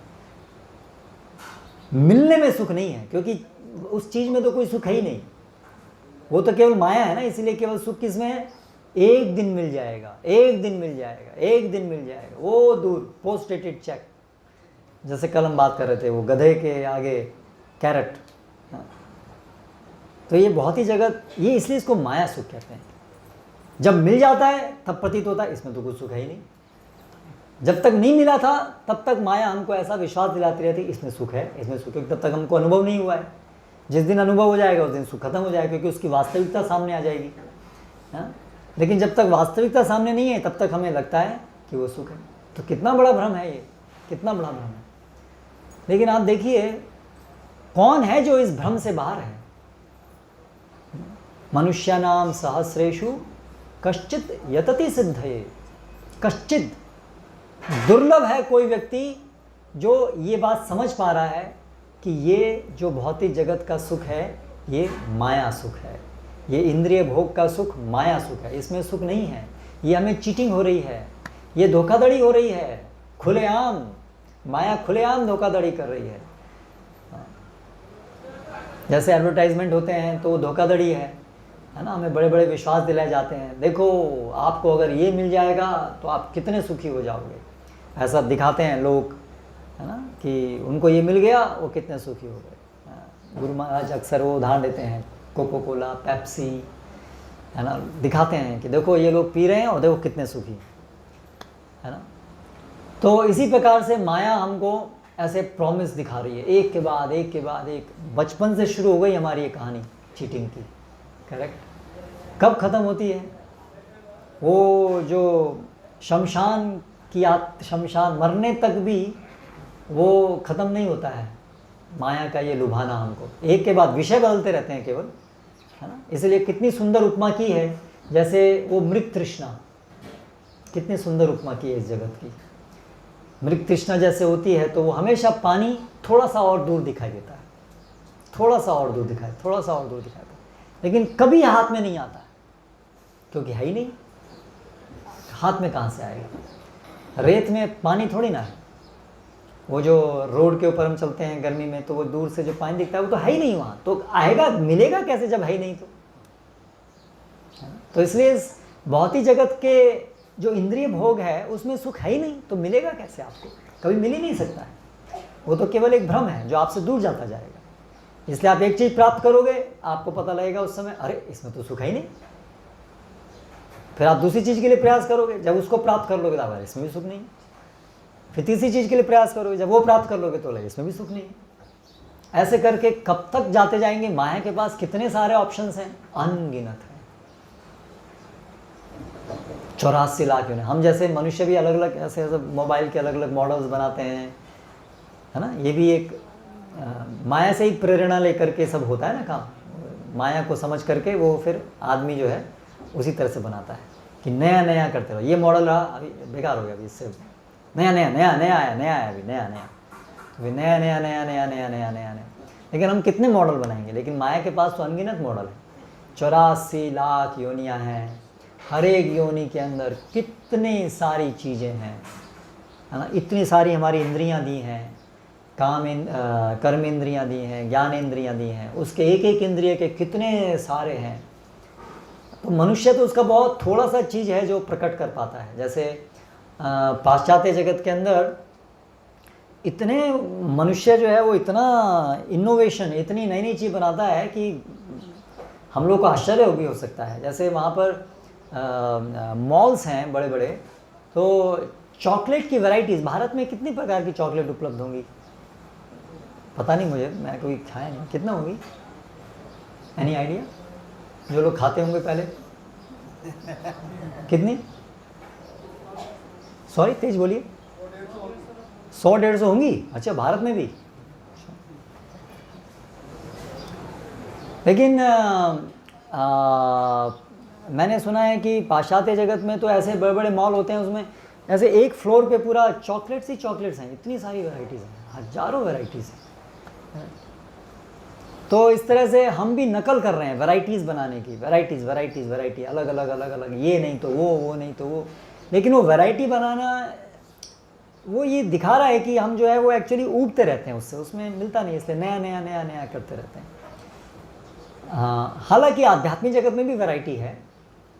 A: मिलने में सुख नहीं है, क्योंकि उस चीज में तो कोई सुख है ही नहीं, वो तो केवल माया है ना। इसीलिए केवल सुख किसमें है? एक दिन मिल जाएगा, एक दिन मिल जाएगा, एक दिन मिल जाएगा, वो दूर, पोस्ट डेटेड चेक। जैसे कल हम बात कर रहे थे, वो गधे के आगे कैरेट। तो ये बहुत ही जगत, ये इसलिए इसको माया सुख कहते हैं। जब मिल जाता है तब प्रतीत होता है इसमें तो कुछ सुख है ही नहीं। जब तक नहीं मिला था तब तक माया हमको ऐसा विश्वास दिलाती रहती इसमें सुख है, इसमें सुख है, तब तक हमको अनुभव नहीं हुआ है। जिस दिन अनुभव हो जाएगा उस दिन सुख खत्म हो जाएगा, क्योंकि उसकी वास्तविकता सामने आ जाएगी। हाँ? लेकिन जब तक वास्तविकता सामने नहीं है तब तक हमें लगता है कि वो सुख है। तो कितना बड़ा भ्रम है ये, कितना बड़ा भ्रम है। लेकिन आप देखिए, कौन है जो इस भ्रम से बाहर है? मनुष्यानाम सहस्रेषु कश्चित यतति सिद्धये। कश्चित, दुर्लभ है कोई व्यक्ति जो ये बात समझ पा रहा है कि ये जो भौतिक जगत का सुख है ये माया सुख है, ये इंद्रिय भोग का सुख माया सुख है, इसमें सुख नहीं है। ये हमें चीटिंग हो रही है, ये धोखाधड़ी हो रही है, खुलेआम माया खुलेआम धोखाधड़ी कर रही है। जैसे एडवर्टाइजमेंट होते हैं तो धोखाधड़ी है ना। हमें बड़े बड़े विश्वास दिलाए जाते हैं, देखो आपको अगर ये मिल जाएगा तो आप कितने सुखी हो जाओगे, ऐसा दिखाते हैं लोग, है ना, कि उनको ये मिल गया वो कितने सुखी हो गए। गुरु महाराज अक्सर वो उदाहरण देते हैं, कोको कोला, पेप्सी, है ना, दिखाते हैं कि देखो ये लोग पी रहे हैं और देखो कितने सुखी, है ना। तो इसी प्रकार से माया हमको ऐसे प्रॉमिस दिखा रही है, एक के बाद एक के बाद एक। बचपन से शुरू हो गई हमारी ये कहानी चीटिंग की। करेक्ट? कब ख़त्म होती है? वो जो शमशान शमशान मरने तक भी वो ख़त्म नहीं होता है। माया का ये लुभाना हमको, एक के बाद विषय बदलते रहते हैं केवल, है ना। इसलिए कितनी सुंदर उपमा की है, जैसे वो मृग तृष्णा, कितनी सुंदर उपमा की है इस जगत की। मृग तृष्णा जैसे होती है तो वो हमेशा पानी थोड़ा सा और दूर दिखाई देता है, थोड़ा सा और दूर दिखाई, थोड़ा सा और दूर दिखाता है, लेकिन कभी हाथ में नहीं आता, क्योंकि है ही नहीं। हाथ में कहाँ से आएगा? रेत में पानी थोड़ी ना है। वो जो रोड के ऊपर हम चलते हैं गर्मी में, तो वो दूर से जो पानी दिखता है वो तो है ही नहीं वहाँ, तो आएगा, मिलेगा कैसे जब है ही नहीं? तो इसलिए भौतिक जगत के जो इंद्रिय भोग है उसमें सुख है ही नहीं, तो मिलेगा कैसे आपको? कभी मिल ही नहीं सकता है। वो तो केवल एक भ्रम है जो आपसे दूर जाता जाएगा। इसलिए आप एक चीज़ प्राप्त करोगे, आपको पता लगेगा उस समय, अरे इसमें तो सुख है ही नहीं। फिर आप दूसरी चीज़ के लिए प्रयास करोगे, जब उसको प्राप्त कर लोगे तो इसमें भी सुख नहीं। फिर तीसरी चीज़ के लिए प्रयास करोगे, जब वो प्राप्त कर लोगे तो लगे इसमें भी सुख नहीं। ऐसे करके कब तक जाते जाएंगे? माया के पास कितने सारे ऑप्शंस हैं, अनगिनत है। 84 लाख यूनिट। हम जैसे मनुष्य भी अलग अलग ऐसे ऐसे मोबाइल के अलग अलग मॉडल्स बनाते हैं, है ना। ये भी एक माया से ही प्रेरणा लेकर के सब होता है ना काम। माया को समझ करके वो फिर आदमी जो है उसी तरह से बनाता है कि नया नया करते रहो। ये मॉडल रहा, अभी बेकार हो गया, अभी इससे नया नया नया नया आया, नया आया, अभी नया नया, अभी नया नया नया नया नया नया नया नया। लेकिन हम कितने मॉडल बनाएंगे? लेकिन माया के पास तो अनगिनत मॉडल है। 84 लाख योनियाँ हैं, हर एक योनि के अंदर कितनी सारी चीज़ें हैं, है ना। इतनी सारी हमारी इंद्रियां दी हैं, कर्म इंद्रियां दी हैं, ज्ञान इंद्रियां दी हैं, उसके एक एक इंद्रिय के कितने सारे हैं। तो मनुष्य तो उसका बहुत थोड़ा सा चीज़ है जो प्रकट कर पाता है। जैसे पाश्चात्य जगत के अंदर इतने मनुष्य जो है वो इतना इनोवेशन, इतनी नई नई चीज़ बनाता है कि हम लोग को आश्चर्य भी हो सकता है। जैसे वहाँ पर मॉल्स हैं बड़े बड़े, तो चॉकलेट की वैरायटीज़, भारत में कितनी प्रकार की चॉकलेट उपलब्ध होंगी पता नहीं मुझे, मैं कभी खाया नहीं, कितना होगी? Any idea? जो लोग खाते होंगे पहले, कितनी? सॉरी तेज बोलिए। 100-150 होंगी। अच्छा, भारत में भी। लेकिन मैंने सुना है कि पाश्चात्य जगत में तो ऐसे बड़े बड़े मॉल होते हैं, उसमें ऐसे एक फ्लोर पे पूरा चॉकलेट्स ही चॉकलेट्स हैं, इतनी सारी वैरायटीज़ हैं, हजारों वैरायटीज़ हैं। तो इस तरह से हम भी नकल कर रहे हैं वैरायटीज़ बनाने की, वैरायटी अलग अलग अलग अलग, ये नहीं तो वो नहीं तो वो। लेकिन वो वैरायटी बनाना वो ये दिखा रहा है कि हम जो है वो एक्चुअली ऊबते रहते हैं उससे, उसमें मिलता नहीं, इसलिए नया नया नया नया करते रहते हैं। हालांकि आध्यात्मिक जगत में भी वैरायटी है,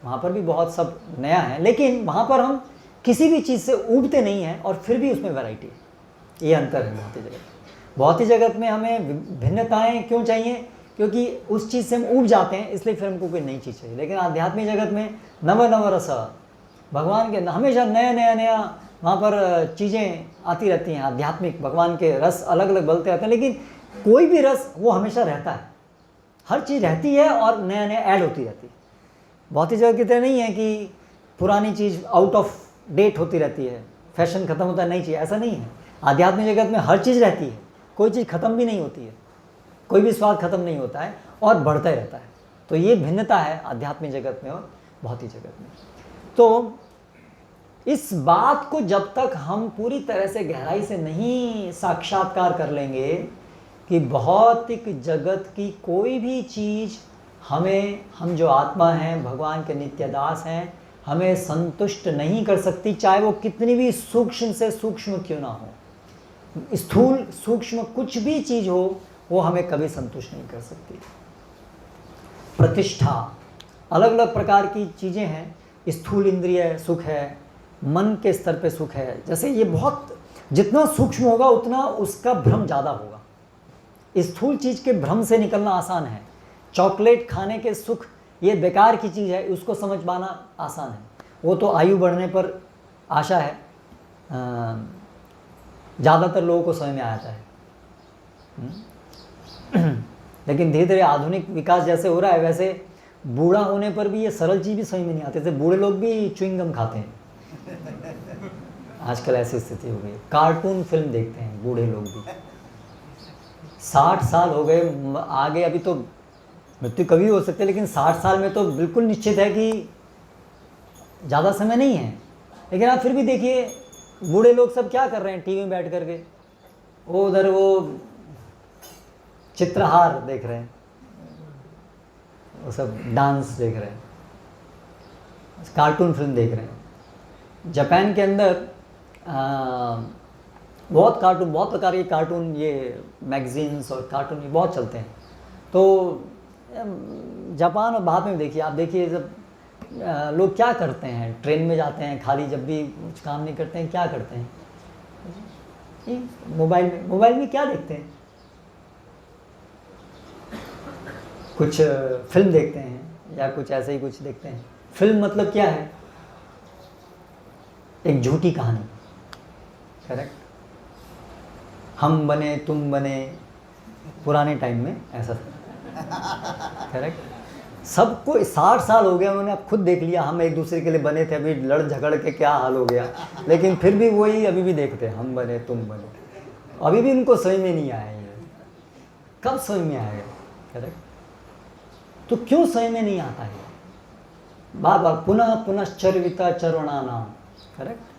A: वहाँ पर भी बहुत सब नया है, लेकिन वहाँ पर हम किसी भी चीज़ से ऊबते नहीं हैं और फिर भी उसमें वैरायटी है। ये अंतर है भौतिक जगत। भौतिक जगत में हमें भिन्नताएं क्यों चाहिए? क्योंकि उस चीज़ से हम ऊब जाते हैं, इसलिए फिर हमको कोई नई चीज़ चाहिए। लेकिन आध्यात्मिक जगत में नव नव रस, भगवान के हमेशा नया नया नया वहाँ पर चीज़ें आती रहती हैं। आध्यात्मिक भगवान के रस अलग अलग बदलते रहते हैं, लेकिन कोई भी रस वो हमेशा रहता है, हर चीज़ रहती है और नया नया ऐड होती रहती है। भौतिक जगत की तरह नहीं है कि पुरानी चीज़ आउट ऑफ डेट होती रहती है, फैशन ख़त्म होता है, नई चीज़, ऐसा नहीं है। आध्यात्मिक जगत में हर चीज़ रहती है, कोई चीज़ ख़त्म भी नहीं होती है, कोई भी स्वाद ख़त्म नहीं होता है और बढ़ता ही रहता है। तो ये भिन्नता है आध्यात्मिक जगत में और भौतिक जगत में। तो इस बात को जब तक हम पूरी तरह से गहराई से नहीं साक्षात्कार कर लेंगे कि भौतिक जगत की कोई भी चीज़ हमें, हम जो आत्मा हैं, भगवान के नित्य दास हैं, हमें संतुष्ट नहीं कर सकती, चाहे वो कितनी भी सूक्ष्म से सूक्ष्म क्यों ना हो। स्थूल सूक्ष्म कुछ भी चीज़ हो, वो हमें कभी संतुष्ट नहीं कर सकती। प्रतिष्ठा, अलग अलग प्रकार की चीज़ें हैं। स्थूल इंद्रिय सुख है, मन के स्तर पे सुख है। जैसे ये बहुत, जितना सूक्ष्म होगा उतना उसका भ्रम ज़्यादा होगा। स्थूल चीज़ के भ्रम से निकलना आसान है। चॉकलेट खाने के सुख, ये बेकार की चीज़ है, उसको समझ पाना आसान है। वो तो आयु बढ़ने पर आशा है, ज़्यादातर लोगों को समझ में आ जाता है। लेकिन धीरे धीरे आधुनिक विकास जैसे हो रहा है, वैसे बूढ़ा होने पर भी ये सरल चीज़ भी समझ में नहीं आती। जैसे बूढ़े लोग भी च्युइंगम खाते हैं, आजकल ऐसी स्थिति हो गई। कार्टून फिल्म देखते हैं बूढ़े लोग भी। 60 साल हो गए आगे, अभी तो मृत्यु कभी हो सकती है, लेकिन 60 साल में तो बिल्कुल निश्चित है कि ज़्यादा समय नहीं है। लेकिन आप फिर भी देखिए बूढ़े लोग सब क्या कर रहे हैं, टीवी में बैठ करके वो उधर वो चित्रहार देख रहे हैं, वो सब डांस देख रहे हैं, कार्टून फिल्म देख रहे हैं। जापान के अंदर बहुत कार्टून, बहुत प्रकार के कार्टून, ये मैगजीन्स और कार्टून ये बहुत चलते हैं। तो जापान और भारत में देखिए, आप देखिए जब लोग क्या करते हैं, ट्रेन में जाते हैं, खाली जब भी कुछ काम नहीं करते हैं, क्या करते हैं? मोबाइल में क्या देखते हैं? कुछ फिल्म देखते हैं या कुछ ऐसे ही कुछ देखते हैं। फिल्म मतलब क्या है? एक झूठी कहानी, करेक्ट। हम बने, तुम बने, पुराने टाइम में ऐसा था, करेक्ट। सबको 60 साल हो गया, उन्होंने अब खुद देख लिया हम एक दूसरे के लिए बने थे, अभी लड़ झगड़ के क्या हाल हो गया, लेकिन फिर भी वही अभी भी देखते हैं हम बने तुम बने, अभी भी उनको समझ में नहीं आया ये, कब समझ में आएगा? करेक्ट। तो क्यों समझ में नहीं आता है? बार बार पुनः पुनश्चर्विता चरणानाम, करेक्ट।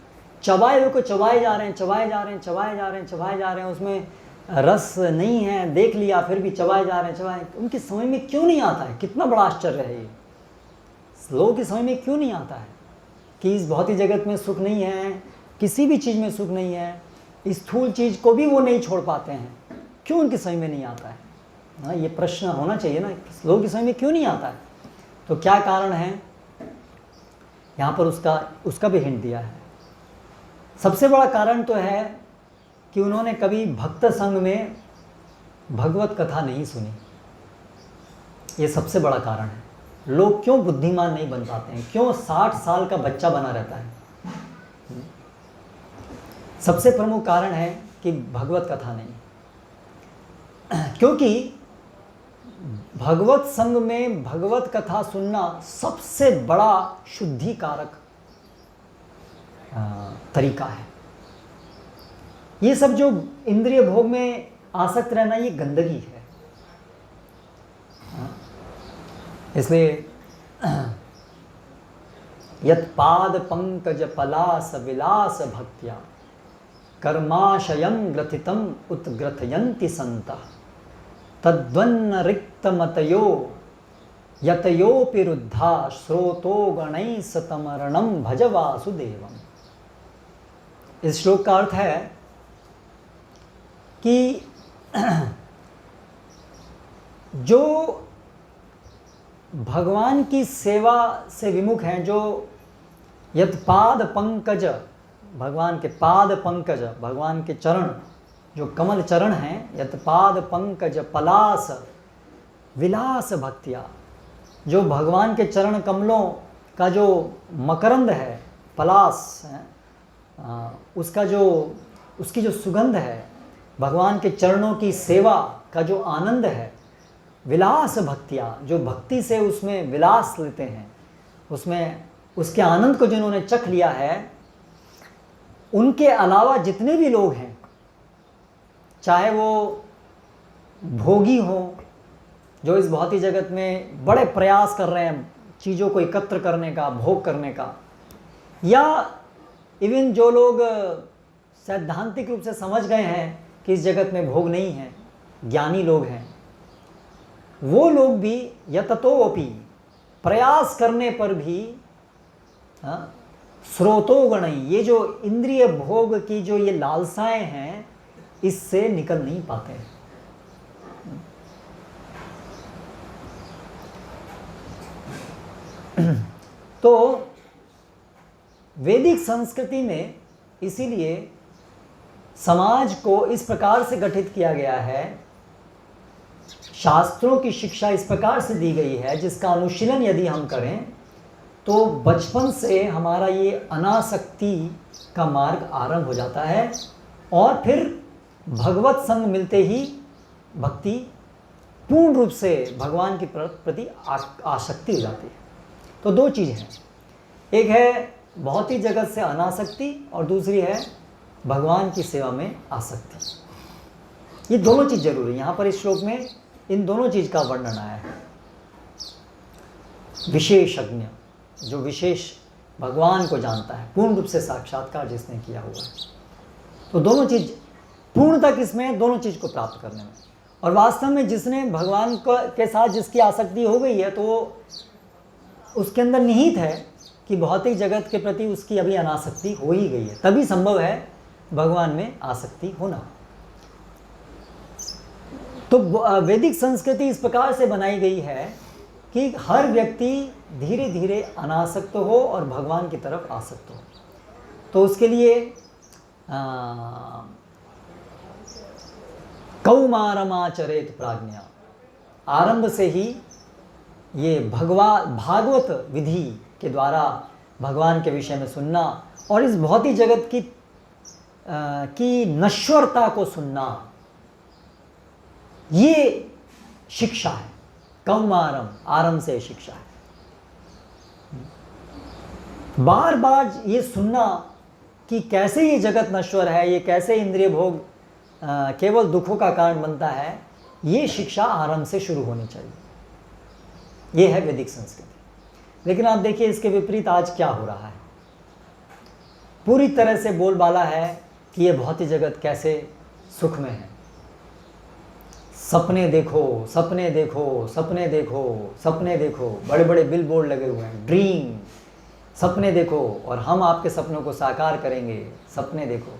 A: चबाए हुए को चबाए जा रहे हैं, चबाए जा रहे हैं, चबाए जा रहे हैं, चबाए जा रहे हैं, उसमें रस नहीं है, देख लिया फिर भी चबाए जा रहे हैं, चबाए, उनकी समझ में क्यों नहीं आता है? कितना बड़ा आश्चर्य है ये, लोगों की समझ में क्यों नहीं आता है कि इस भौतिक जगत में सुख नहीं है, किसी भी चीज़ में सुख नहीं है, स्थूल चीज़ को भी वो नहीं छोड़ पाते हैं, क्यों उनकी समझ में नहीं आता है? हाँ, ये प्रश्न होना चाहिए ना, लोगों की समझ में क्यों नहीं आता है? तो क्या कारण है? यहाँ पर उसका भी हिंट दिया है। सबसे बड़ा कारण तो है कि उन्होंने कभी भक्त संग में भगवत कथा नहीं सुनी, ये सबसे बड़ा कारण है। लोग क्यों बुद्धिमान नहीं बन पाते हैं, क्यों 60 साल का बच्चा बना रहता है? सबसे प्रमुख कारण है कि भगवत कथा नहीं, क्योंकि भगवत संग में भगवत कथा सुनना सबसे बड़ा शुद्धिकारक तरीका है। ये सब जो इंद्रिय भोग में आसक्त रहना, ये गंदगी है। इसलिए यत्पाद पंकज पलास विलास भक्त्या कर्माशयं ग्रथितम उत्ग्रथयन्ति संतः तद्वन्न रिक्तमतयो यतयोपि रुद्धा श्रोतो गणैः सतमरणं भज वासुदेवम्। इस श्लोक का अर्थ है कि जो भगवान की सेवा से विमुख हैं, जो यत्पाद पंकज, भगवान के पाद पंकज, भगवान के चरण जो कमल चरण हैं, यत्पाद पंकज पलास विलास भक्तिया, जो भगवान के चरण कमलों का जो मकरंद है, पलास है, उसकी जो सुगंध है, भगवान के चरणों की सेवा का जो आनंद है, विलास भक्तिया, जो भक्ति से उसमें विलास लेते हैं, उसमें उसके आनंद को जिन्होंने चख लिया है, उनके अलावा जितने भी लोग हैं, चाहे वो भोगी हों, जो इस भौतिक जगत में बड़े प्रयास कर रहे हैं चीज़ों को एकत्र करने का, भोग करने का, या इवन जो लोग सैद्धांतिक रूप से समझ गए हैं कि इस जगत में भोग नहीं है, ज्ञानी लोग हैं, वो लोग भी यततोऽपि, प्रयास करने पर भी स्रोतोगणैः, ये जो इंद्रिय भोग की जो ये लालसाएं हैं, इससे निकल नहीं पाते हैं। तो वैदिक संस्कृति में इसीलिए समाज को इस प्रकार से गठित किया गया है, शास्त्रों की शिक्षा इस प्रकार से दी गई है, जिसका अनुशीलन यदि हम करें तो बचपन से हमारा ये अनासक्ति का मार्ग आरंभ हो जाता है, और फिर भगवत संग मिलते ही भक्ति पूर्ण रूप से भगवान के प्रति आसक्ति हो जाती है। तो दो चीज़ हैं, एक है भौतिक जगत से अनासक्ति और दूसरी है भगवान की सेवा में आसक्ति। ये दोनों चीज़ जरूरी है। यहाँ पर इस श्लोक में इन दोनों चीज़ का वर्णन आया है। विशेषज्ञ, जो विशेष भगवान को जानता है, पूर्ण रूप से साक्षात्कार जिसने किया हुआ है, तो दोनों चीज़ पूर्णता किसमें, दोनों चीज़ को प्राप्त करने में। और वास्तव में जिसने भगवान के साथ जिसकी आसक्ति हो गई है, तो उसके अंदर निहित है कि भौतिक जगत के प्रति उसकी अभी अनासक्ति हो ही गई है, तभी संभव है भगवान में आसक्ति होना। तो वैदिक संस्कृति इस प्रकार से बनाई गई है कि हर व्यक्ति धीरे धीरे अनासक्त हो और भगवान की तरफ आसक्त हो। तो उसके लिए कौमारमाचरेत प्राज्ञा, आरंभ से ही ये भागवत विधि के द्वारा भगवान के विषय में सुनना और इस भौतिक जगत की नश्वरता को सुनना, ये शिक्षा है। कौमारम, आरम से शिक्षा है। बार बार ये सुनना कि कैसे ये जगत नश्वर है, ये कैसे इंद्रिय भोग केवल दुखों का कारण बनता है, ये शिक्षा आरंभ से शुरू होनी चाहिए। ये है वैदिक संस्कृति। लेकिन आप देखिए इसके विपरीत आज क्या हो रहा है। पूरी तरह से बोलबाला है कि ये भौतिक जगत कैसे सुख में है। सपने देखो, सपने देखो, सपने देखो, सपने देखो, बड़े बड़े बिल बोर्ड लगे हुए हैं, ड्रीम, सपने देखो और हम आपके सपनों को साकार करेंगे, सपने देखो।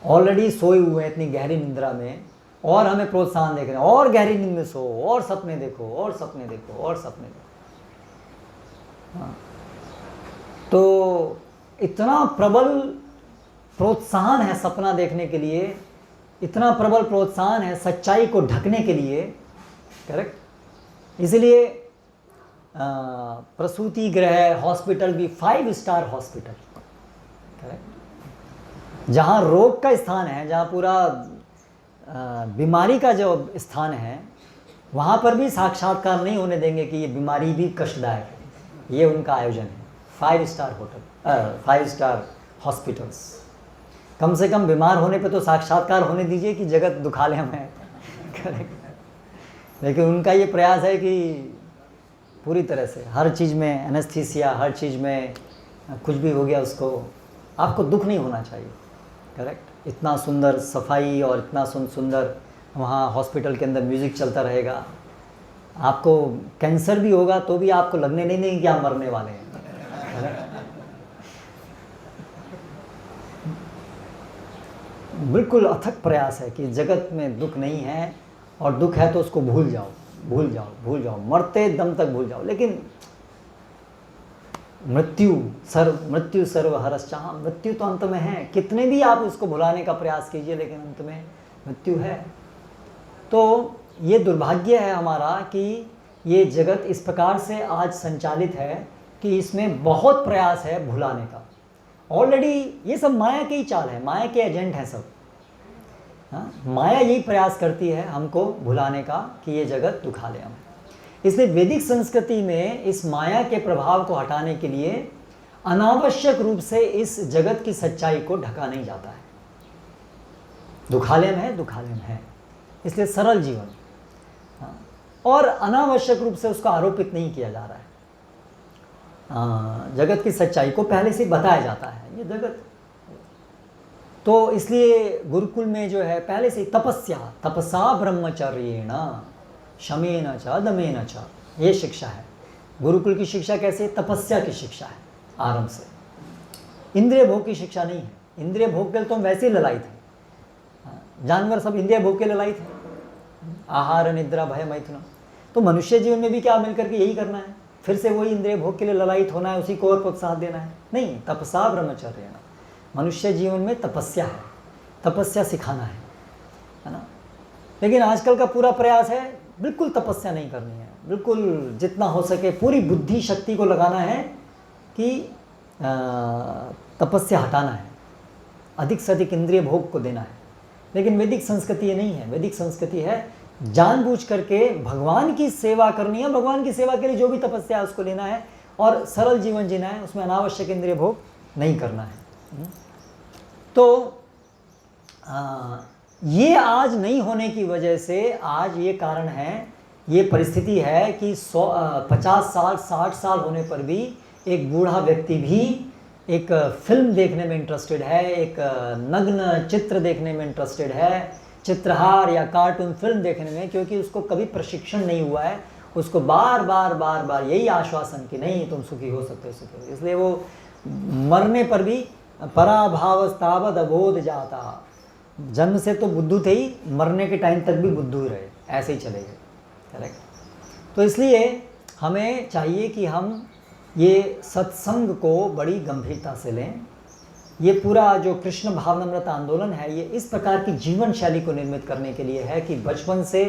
A: ऑलरेडी सोए हुए हैं इतनी गहरी निद्रा में और हमें प्रोत्साहन देख रहे हैं, और गहरी नींद में सो, और सपने देखो, और सपने देखो, और सपने देखो। हाँ। तो इतना प्रबल प्रोत्साहन है सपना देखने के लिए, इतना प्रबल प्रोत्साहन है सच्चाई को ढकने के लिए, करेक्ट। इसलिए प्रसूति गृह, हॉस्पिटल भी 5 स्टार हॉस्पिटल, करेक्ट, जहाँ रोग का स्थान है, जहाँ पूरा बीमारी का जो स्थान है, वहाँ पर भी साक्षात्कार नहीं होने देंगे कि ये बीमारी भी कष्टदायक है। ये उनका आयोजन है। 5 स्टार होटल, 5 स्टार हॉस्पिटल्स। कम से कम बीमार होने पे तो साक्षात्कार होने दीजिए कि जगत दुखालय में, करेक्ट। लेकिन उनका ये प्रयास है कि पूरी तरह से हर चीज़ में एनेस्थीसिया, हर चीज़ में कुछ भी हो गया उसको, आपको दुख नहीं होना चाहिए, करेक्ट। इतना सुंदर सफाई और इतना सुंदर वहाँ हॉस्पिटल के अंदर म्यूज़िक चलता रहेगा। आपको कैंसर भी होगा तो भी आपको लगने नहीं देंगे कि आप मरने वाले हैं, बिल्कुल अथक प्रयास है कि जगत में दुख नहीं है, और दुख है तो उसको भूल जाओ, भूल जाओ, भूल जाओ, मरते दम तक भूल जाओ। लेकिन मृत्यु सर्व हरश्चाह, मृत्यु तो अंत में है। कितने भी आप उसको भुलाने का प्रयास कीजिए, लेकिन अंत में मृत्यु है। तो ये दुर्भाग्य है हमारा कि ये जगत इस प्रकार से आज संचालित है कि इसमें बहुत प्रयास है भुलाने का। ऑलरेडी ये सब माया के ही चाल है, माया के एजेंट हैं सब। हाँ, माया यही प्रयास करती है हमको भुलाने का कि ये जगत दुखालय है। इसलिए वैदिक संस्कृति में इस माया के प्रभाव को हटाने के लिए अनावश्यक रूप से इस जगत की सच्चाई को ढका नहीं जाता है। दुखालय है, दुखालय है, इसलिए सरल जीवन, हाँ, और अनावश्यक रूप से उसको आरोपित नहीं किया जा रहा है। जगत की सच्चाई को पहले से बताया जाता है, ये जगत। तो इसलिए गुरुकुल में जो है पहले से तपसा ब्रह्मचर्येण शमेन च दमेन च, ये शिक्षा है। गुरुकुल की शिक्षा कैसे? तपस्या की शिक्षा है आरंभ से। इंद्रिय भोग की शिक्षा नहीं है। इंद्रिय भोग के लिए तो हम वैसे ही ललायित हैं। जानवर सब इंद्रिय भोग के ललायित हैं, आहार निद्रा भय मैथुन। तो मनुष्य जीवन में भी क्या मिलकर के यही करना है? फिर से वही इंद्रिय भोग के लिए ललायित होना है, उसी को और प्रोत्साहन देना है? नहीं, तपसा ब्रह्मचर्य। मनुष्य जीवन में तपस्या है, तपस्या सिखाना है ना। लेकिन आजकल का पूरा प्रयास है बिल्कुल तपस्या नहीं करनी है, बिल्कुल जितना हो सके पूरी बुद्धि शक्ति को लगाना है कि तपस्या हटाना है, अधिक से अधिक इंद्रिय भोग को देना है। लेकिन वैदिक संस्कृति ये नहीं है। वैदिक संस्कृति है जानबूझ करके भगवान की सेवा करनी है, भगवान की सेवा के लिए जो भी तपस्या है उसको लेना है और सरल जीवन जीना है, उसमें अनावश्यक इंद्रिय भोग नहीं करना है। तो ये आज नहीं होने की वजह से आज ये कारण है, ये परिस्थिति है कि 50 साल 60 साल होने पर भी एक बूढ़ा व्यक्ति भी एक फिल्म देखने में इंटरेस्टेड है, एक नग्न चित्र देखने में इंटरेस्टेड है, चित्रहार या कार्टून फिल्म देखने में, क्योंकि उसको कभी प्रशिक्षण नहीं हुआ है। उसको बार बार यही आश्वासन कि नहीं तुम सुखी हो सकते हो, सुखी हो। इसलिए वो मरने पर भी पराभावस्तावद अबोध जाता, जन्म से तो बुद्धू थे ही, मरने के टाइम तक भी बुद्धू ही रहे, ऐसे ही चले गए। करेक्ट। तो इसलिए हमें चाहिए कि हम ये सत्संग को बड़ी गंभीरता से लें। ये पूरा जो कृष्ण भावनामृत आंदोलन है, ये इस प्रकार की जीवन शैली को निर्मित करने के लिए है कि बचपन से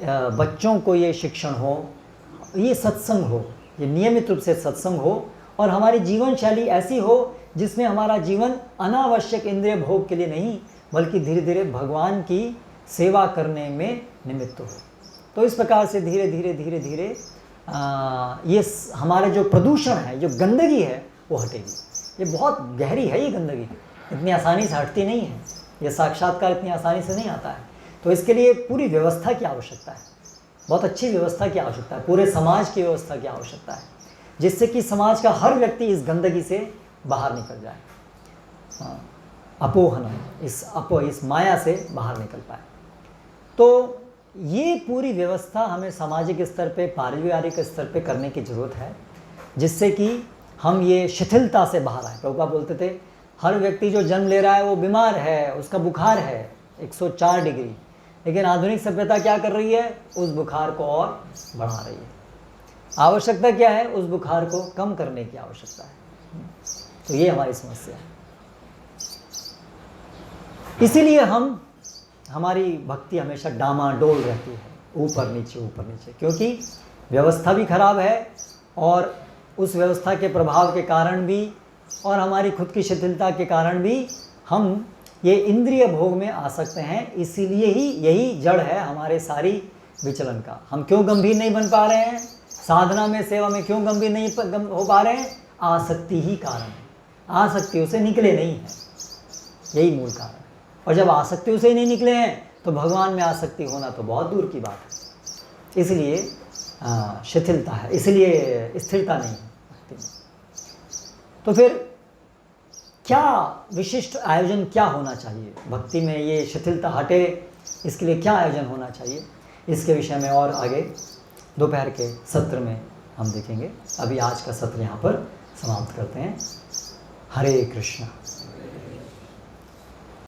A: बच्चों को ये शिक्षण हो, ये सत्संग हो, ये नियमित रूप से सत्संग हो, और हमारी जीवन शैली ऐसी हो जिसमें हमारा जीवन अनावश्यक इंद्रिय भोग के लिए नहीं, बल्कि धीरे धीरे भगवान की सेवा करने में निमित्त हो। तो इस प्रकार से धीरे धीरे धीरे धीरे ये हमारे जो प्रदूषण है, जो गंदगी है, वो हटेगी। ये बहुत गहरी है, ये गंदगी इतनी आसानी से हटती नहीं है, ये साक्षात्कार इतनी आसानी से नहीं आता है। तो इसके लिए पूरी व्यवस्था की आवश्यकता है, बहुत अच्छी व्यवस्था की आवश्यकता है, पूरे समाज की व्यवस्था की आवश्यकता है, जिससे कि समाज का हर व्यक्ति इस गंदगी से बाहर निकल जाए, अपोहनम, इस माया से बाहर निकल पाए। तो ये पूरी व्यवस्था हमें सामाजिक स्तर पे, पारिवारिक स्तर पे करने की ज़रूरत है, जिससे कि हम ये शिथिलता से बाहर आए। प्रभुपाद बोलते थे हर व्यक्ति जो जन्म ले रहा है वो बीमार है, उसका बुखार है 104 डिग्री, लेकिन आधुनिक सभ्यता क्या कर रही है, उस बुखार को और बढ़ा रही है। आवश्यकता क्या है, उस बुखार को कम करने की आवश्यकता है। तो ये हमारी समस्या है। इसीलिए हमारी भक्ति हमेशा डामाडोल रहती है, ऊपर नीचे, क्योंकि व्यवस्था भी खराब है और उस व्यवस्था के प्रभाव के कारण भी और हमारी खुद की शिथिलता के कारण भी हम ये इंद्रिय भोग में आ सकते हैं। इसीलिए ही यही जड़ है हमारे सारी विचलन का। हम क्यों गंभीर नहीं बन पा रहे हैं, साधना में, सेवा में क्यों गंभीर नहीं हो पा रहे हैं, आसक्ति ही कारण है। आसक्तियों से निकले नहीं हैं, यही मूल कारण है। और जब आसक्तियों से ही नहीं निकले हैं तो भगवान में आसक्ति होना तो बहुत दूर की बात है। इसलिए शिथिलता है, इसलिए स्थिरता नहीं है भक्ति में। तो फिर क्या विशिष्ट आयोजन क्या होना चाहिए भक्ति में, ये शिथिलता हटे, इसके लिए क्या आयोजन होना चाहिए, इसके विषय में और आगे दोपहर के सत्र में हम देखेंगे। अभी आज का सत्र यहाँ पर समाप्त करते हैं। हरे कृष्णा।